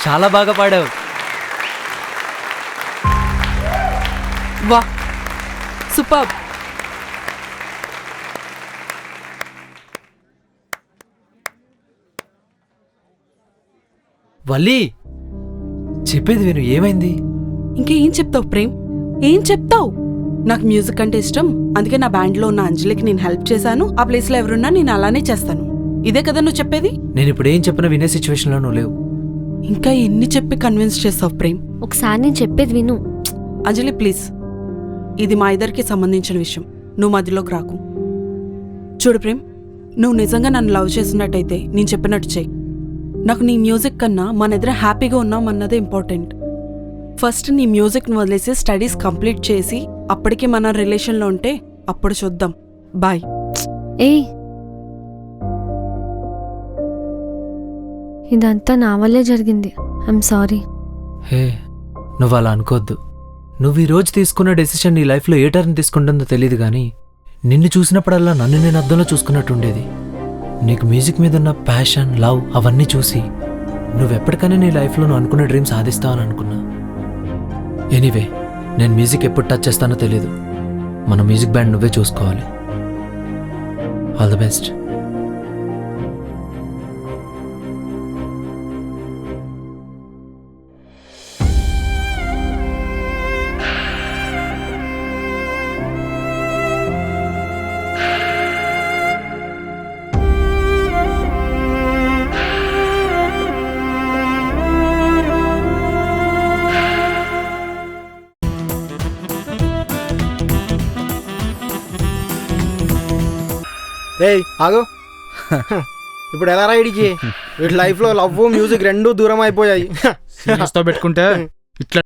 చాలా బాగా పాడావు. వా సూపర్. వల్లి చెప్పేది విను, ఏమైంది? ఇంకేం చెప్తావు ప్రేమ్, ఏం చెప్తావు? నాకు మ్యూజిక్ అంటే ఇష్టం, అందుకే నా బ్యాండ్లో ఉన్న అంజలికి నేను హెల్ప్ చేశాను. ఆ ప్లేస్లో ఎవరున్నా నేను అలానే చేస్తాను. ఇదే కదా నువ్వు చెప్పేది? నేను ఇప్పుడు ఏం చెప్పినా వినే సిచ్యువేషన్లో నువ్వు లేవు. ఇంకా ఎన్ని చెప్పి కన్విన్స్ చేస్తావు ప్రేమ్? ఒకసారి నేను చెప్పేది విను. అంజలి ప్లీజ్, ఇది మా ఇద్దరికి సంబంధించిన విషయం, నువ్వు మధ్యలోకి రాకు. చూడు ప్రేమ్, నువ్వు నిజంగా నన్ను లవ్ చేసినట్టయితే నేను చెప్పినట్టు చెయ్యి. నాకు నీ మ్యూజిక్ కన్నా మన ఇద్దరం హ్యాపీగా ఉన్నాం అన్నదే ఇంపార్టెంట్. ఫస్ట్ నీ మ్యూజిక్ని వదిలేసి స్టడీస్ కంప్లీట్ చేసి అప్పటికి మన రిలేషన్లో ఉంటే అప్పుడు చూద్దాం. బాయ్. ఏయ్, ఇదంతా నా వల్లే జరిగింది. I'm sorry. హే, నువ్వు అలా అనుకోవద్దు. నువ్వు ఈరోజు తీసుకున్న డెసిషన్ నీ లైఫ్లో ఏ టర్న్ తీసుకుంటుందో తెలియదు, కానీ నిన్ను చూసినప్పుడల్లా నన్ను నేను అద్దంలో చూసుకున్నట్టు ఉండేది. నీకు మ్యూజిక్ మీద ఉన్న ప్యాషన్, లవ్ అవన్నీ చూసి నువ్వెప్పటికైనా నీ లైఫ్లో నువ్వు అనుకున్న డ్రీమ్ సాధిస్తావని అనుకున్నా. ఎనీవే, నేను మ్యూజిక్ ఎప్పుడు టచ్ చేస్తానో తెలియదు. మన మ్యూజిక్ బ్యాండ్ నువ్వే చూసుకోవాలి. All the best. రేయ్ ఆగు. ఇప్పుడు ఎలా రైడ్కి వీటి లైఫ్లో లవ్ మ్యూజిక్ రెండూ దూరం అయిపోయాయి. పెట్టుకుంటే ఇట్లా